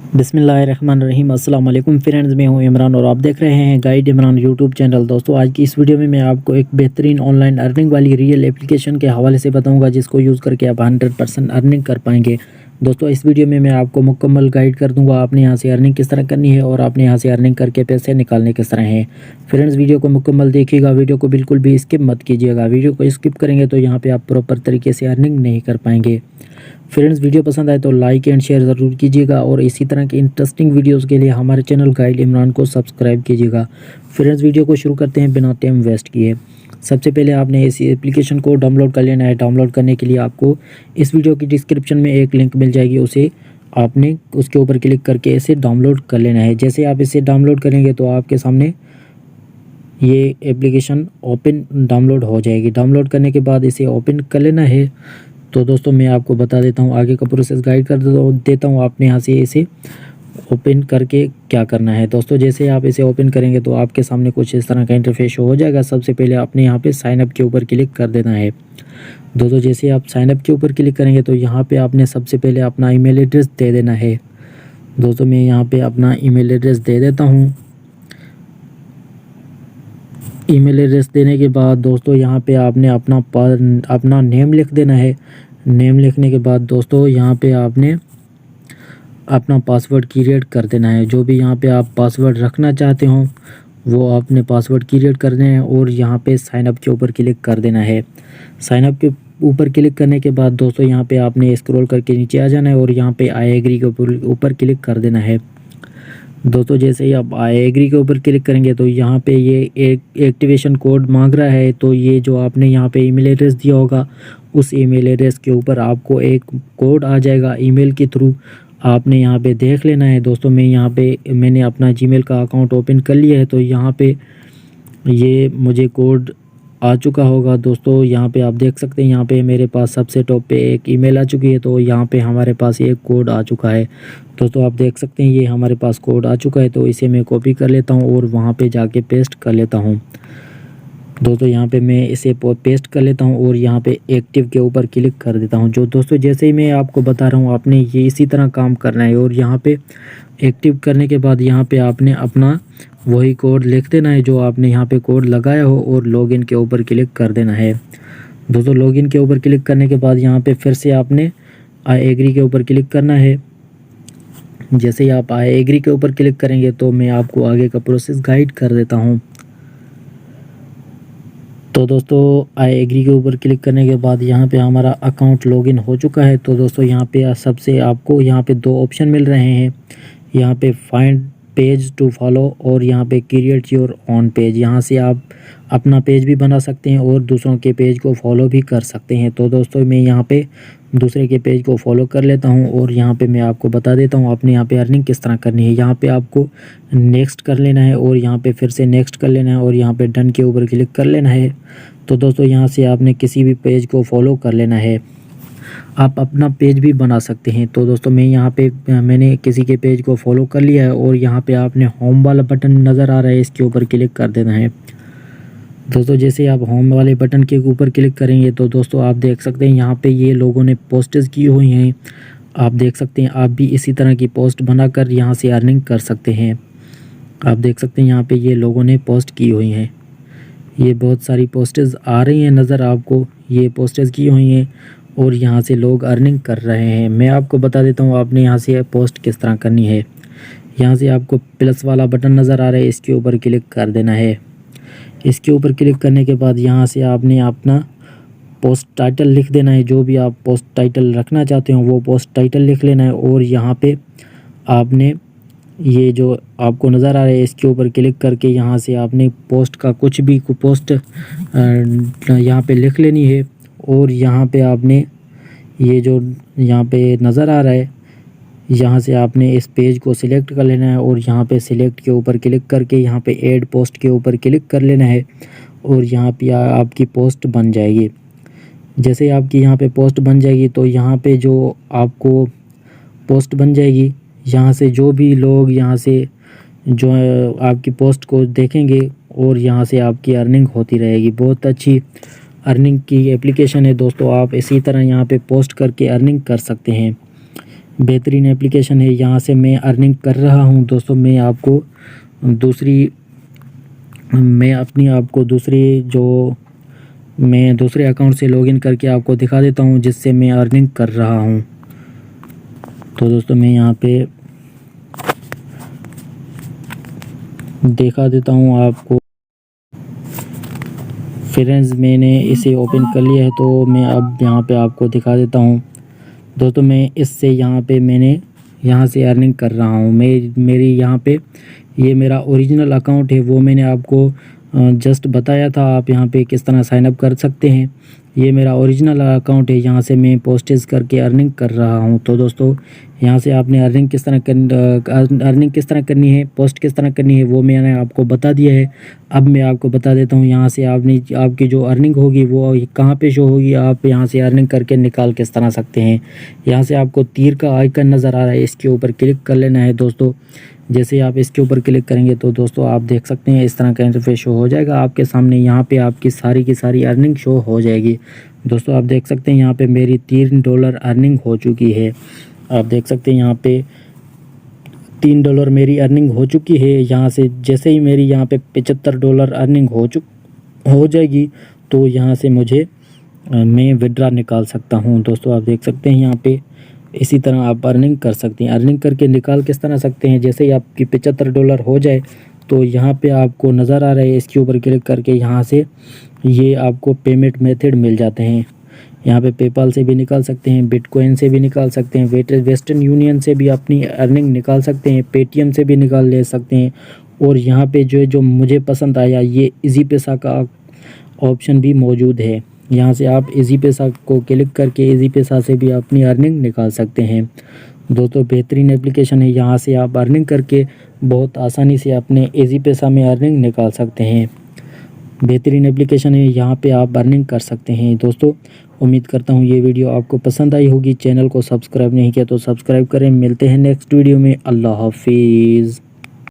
बिस्मिल्लाहिर्रहमानिर्रहीम। अस्सलाम वालेकुम फ्रेंड्स, मैं हूं इमरान और आप देख रहे हैं गाइड इमरान यूट्यूब चैनल। दोस्तों, आज की इस वीडियो में मैं आपको एक बेहतरीन ऑनलाइन अर्निंग वाली रियल एप्लीकेशन के हवाले से बताऊंगा जिसको यूज़ करके आप 100% अर्निंग कर पाएंगे। दोस्तों, इस वीडियो में मैं आपको मुकम्मल गाइड कर दूंगा आपने यहाँ से अर्निंग किस तरह करनी है और आपने यहाँ से अर्निंग करके पैसे निकालने किस तरह हैं। फ्रेंड्स, वीडियो को मुकम्मल देखिएगा, वीडियो को बिल्कुल भी स्किप मत कीजिएगा। वीडियो को स्किप करेंगे तो यहाँ पे आप प्रॉपर तरीके से अर्निंग नहीं कर पाएंगे। फ्रेंड्स, वीडियो पसंद आए तो लाइक एंड शेयर ज़रूर कीजिएगा और इसी तरह के इंटरेस्टिंग वीडियोस के लिए हमारे चैनल गाइड इमरान को सब्सक्राइब कीजिएगा। फ्रेंड्स, वीडियो को शुरू करते हैं बिना टाइम वेस्ट किए। सबसे पहले आपने इस एप्लीकेशन को डाउनलोड कर लेना है। डाउनलोड करने के लिए आपको इस वीडियो की डिस्क्रिप्शन में एक लिंक मिल जाएगी, उसे आपने उसके ऊपर क्लिक करके इसे डाउनलोड कर लेना है। जैसे आप इसे डाउनलोड करेंगे तो आपके सामने ये एप्लीकेशन ओपन डाउनलोड हो जाएगी। डाउनलोड करने के बाद इसे ओपन कर लेना है। तो दोस्तों, मैं आपको बता देता हूँ आगे का प्रोसेस गाइड कर देता हूँ आपने यहाँ से इसे ओपन करके क्या करना है। दोस्तों, जैसे आप इसे ओपन करेंगे तो आपके सामने कुछ इस तरह का इंटरफेस हो जाएगा। सबसे पहले आपने यहाँ पे साइन अप के ऊपर क्लिक कर देना है। दोस्तों, जैसे आप साइन अप के ऊपर क्लिक करेंगे तो यहाँ पे आपने सबसे पहले अपना ईमेल एड्रेस दे देना है। दोस्तों, मैं यहाँ पे अपना ईमेल एड्रेस दे देता हूँ। ईमेल एड्रेस देने के बाद दोस्तों यहाँ पे आपने अपना नेम लिख देना है। नेम लिखने के बाद दोस्तों यहाँ पे आपने अपना पासवर्ड क्रिएट कर देना है। जो भी यहाँ पे आप पासवर्ड रखना चाहते हो वो आपने पासवर्ड क्रिएट कर देना है और यहाँ पे साइन अप के ऊपर क्लिक कर देना है। साइन अप के ऊपर क्लिक करने के बाद दोस्तों यहाँ पे आपने स्क्रॉल करके नीचे आ जाना है और यहाँ पे आई एग्री के ऊपर क्लिक कर देना है। दोस्तों, जैसे ही आप आई एग्री के ऊपर क्लिक करेंगे तो यहाँ पे ये एक एक्टिवेशन कोड मांग रहा है। तो ये जो आपने यहाँ पे ईमेल एड्रेस दिया होगा उस ईमेल एड्रेस के ऊपर आपको एक कोड आ जाएगा ईमेल के थ्रू, आपने यहाँ पे देख लेना है। दोस्तों, मैंने अपना जीमेल का अकाउंट ओपन कर लिया है तो यहाँ पे ये मुझे कोड आ चुका होगा। दोस्तों, यहाँ पे आप देख सकते हैं यहाँ पे मेरे पास सबसे टॉप पे एक ईमेल आ चुकी है। तो यहाँ पे हमारे पास एक कोड आ चुका है। दोस्तों, आप देख सकते हैं ये हमारे पास कोड आ चुका है। तो इसे मैं कॉपी कर लेता हूँ और वहाँ पे जाके पेस्ट कर लेता हूँ। दोस्तों, यहाँ पे मैं इसे पेस्ट कर लेता हूँ और यहाँ पे एक्टिव के ऊपर क्लिक कर देता हूँ। दोस्तों, जैसे ही मैं आपको बता रहा हूँ आपने ये इसी तरह काम करना है और यहाँ पे एक्टिव करने के बाद यहाँ पे आपने अपना वही कोड लिख देना है जो आपने यहाँ पे कोड लगाया हो और लॉगिन के ऊपर क्लिक कर देना है। दोस्तों, लॉगिन के ऊपर क्लिक करने के बाद यहाँ पे फिर से आपने आई एग्री के ऊपर क्लिक करना है। जैसे ही आप आई एग्री के ऊपर क्लिक करेंगे तो मैं आपको आगे का प्रोसेस गाइड कर देता हूँ। तो दोस्तों, आई एग्री के ऊपर क्लिक करने के बाद यहाँ पे हमारा अकाउंट लॉगिन हो चुका है। तो दोस्तों, यहाँ पे सबसे आपको यहाँ पे दो ऑप्शन मिल रहे हैं। यहाँ पे फाइंड पेज टू फॉलो और यहाँ पे क्रिएट योर ऑन पेज। यहाँ से आप अपना पेज भी बना सकते हैं और दूसरों के पेज को फॉलो भी कर सकते हैं। तो दोस्तों, मैं यहाँ पे दूसरे के पेज को फॉलो कर लेता हूँ और यहाँ पे मैं आपको बता देता हूँ आपने यहाँ पे अर्निंग किस तरह करनी है। यहाँ पे आपको नेक्स्ट कर लेना है और यहाँ पे फिर से नेक्स्ट कर लेना है और यहाँ पे डन के ऊपर क्लिक कर लेना है। तो दोस्तों, यहाँ से आपने किसी भी पेज को फॉलो कर लेना है। आप अपना पेज भी बना सकते हैं। तो दोस्तों, मैंने किसी के पेज को फॉलो कर लिया है और यहाँ पे आपने होम वाला बटन नज़र आ रहा है, इसके ऊपर क्लिक कर देना है। दोस्तों, जैसे आप होम वाले बटन के ऊपर क्लिक करेंगे तो दोस्तों आप देख सकते हैं यहाँ पे ये लोगों ने पोस्ट्स की हुई हैं। आप देख सकते हैं आप भी इसी तरह की पोस्ट बनाकर यहाँ से अर्निंग कर सकते हैं। आप देख सकते हैं यहाँ पे ये लोगों ने पोस्ट की हुई हैं। ये बहुत सारी पोस्टेज आ रही हैं नज़र आपको, ये पोस्टेज की हुई हैं और यहाँ से लोग अर्निंग कर रहे हैं। मैं आपको बता देता हूँ आपने यहाँ से पोस्ट किस तरह करनी है। यहाँ से आपको प्लस वाला बटन नज़र आ रहा है, इसके ऊपर क्लिक कर देना है। इसके ऊपर क्लिक करने के बाद यहाँ से आपने अपना पोस्ट टाइटल लिख देना है। जो भी आप पोस्ट टाइटल रखना चाहते हो वो पोस्ट टाइटल लिख लेना है और यहाँ पे आपने ये जो आपको नज़र आ रहा है इसके ऊपर क्लिक करके यहाँ से आपने पोस्ट का कुछ भी पोस्ट यहाँ पे लिख लेनी है। और यहाँ पे आपने ये जो यहाँ पे नज़र आ रहा है यहाँ से आपने इस पेज को सिलेक्ट कर लेना है और यहाँ पे सिलेक्ट के ऊपर क्लिक करके यहाँ पे ऐड पोस्ट के ऊपर क्लिक कर लेना है और यहाँ पे आपकी पोस्ट बन जाएगी। जैसे आपकी यहाँ पे पोस्ट बन जाएगी तो यहाँ पे जो आपको पोस्ट बन जाएगी यहाँ से जो भी लोग यहाँ से जो आपकी पोस्ट को देखेंगे और यहाँ से आपकी अर्निंग होती रहेगी। बहुत अच्छी अर्निंग की एप्लीकेशन है दोस्तों, आप इसी तरह यहाँ पे पोस्ट करके अर्निंग कर सकते हैं। बेहतरीन एप्लीकेशन है, यहाँ से मैं अर्निंग कर रहा हूँ। दोस्तों मैं आपको दूसरे अकाउंट से लॉगिन करके आपको दिखा देता हूँ जिससे मैं अर्निंग कर रहा हूँ। तो दोस्तों मैं यहाँ पे दिखा देता हूँ आपको। फ्रेंड्स मैंने इसे ओपन कर लिया है, तो मैं अब यहाँ पे आपको दिखा देता हूँ। दोस्तों मैं इससे यहाँ से अर्निंग कर रहा हूँ। मेरी यहाँ पे ये मेरा ओरिजिनल अकाउंट है, वो मैंने आपको जस्ट बताया था आप यहाँ पे किस तरह साइन अप कर सकते हैं। ये मेरा ओरिजिनल अकाउंट है, यहाँ से मैं पोस्टेज करके अर्निंग कर रहा हूँ। तो दोस्तों यहाँ से आपने अर्निंग किस तरह करनी है, पोस्ट किस तरह करनी है, वो मैंने आपको बता दिया है। अब मैं आपको बता देता हूँ यहाँ से आपकी जो अर्निंग होगी वो कहाँ पे शो होगी। आप यहाँ से अर्निंग करके निकाल किस तरह सकते हैं। यहाँ से आपको तीर का आइकन नज़र आ रहा है, इसके ऊपर क्लिक कर लेना है। दोस्तों जैसे आप इसके ऊपर क्लिक करेंगे तो दोस्तों आप देख सकते हैं इस तरह का इंटरफेस शो हो जाएगा आपके सामने। यहाँ पे आपकी सारी की सारी अर्निंग शो हो जाएगी। दोस्तों आप देख सकते हैं यहाँ पे मेरी $3 अर्निंग हो चुकी है। आप देख सकते हैं यहाँ पे $3 मेरी अर्निंग हो चुकी है। यहाँ से जैसे ही मेरी यहाँ पे $75 अर्निंग हो जाएगी तो यहाँ से मैं विड्रा निकाल सकता हूँ। दोस्तों आप देख सकते हैं यहाँ पे इसी तरह आप अर्निंग कर सकते हैं। अर्निंग करके निकाल किस तरह सकते हैं, जैसे ही आपकी $75 हो जाए तो यहाँ पे आपको नज़र आ रहा है, इसके ऊपर क्लिक करके यहाँ से ये आपको पेमेंट मेथड मिल जाते हैं। यहाँ पे पेपाल से भी निकाल सकते हैं, बिटकॉइन से भी निकाल सकते हैं, वेस्टर्न यूनियन से भी अपनी अर्निंग निकाल सकते हैं, पेटीएम से भी निकाल ले सकते हैं। और यहाँ पे जो मुझे पसंद आया, ये इजी पैसा का ऑप्शन भी मौजूद है। यहाँ से आप इजी पैसा को क्लिक करके इजी पैसा से भी अपनी अर्निंग निकाल सकते हैं। दोस्तों बेहतरीन एप्लीकेशन है, यहाँ से आप अर्निंग करके बहुत आसानी से अपने इजी पैसा में अर्निंग निकाल सकते हैं। बेहतरीन एप्लीकेशन है, यहाँ पे आप अर्निंग कर सकते हैं। दोस्तों उम्मीद करता हूँ ये वीडियो आपको पसंद आई होगी। चैनल को सब्सक्राइब नहीं किया तो सब्सक्राइब करें। मिलते हैं नेक्स्ट वीडियो में। अल्लाह हाफिज़।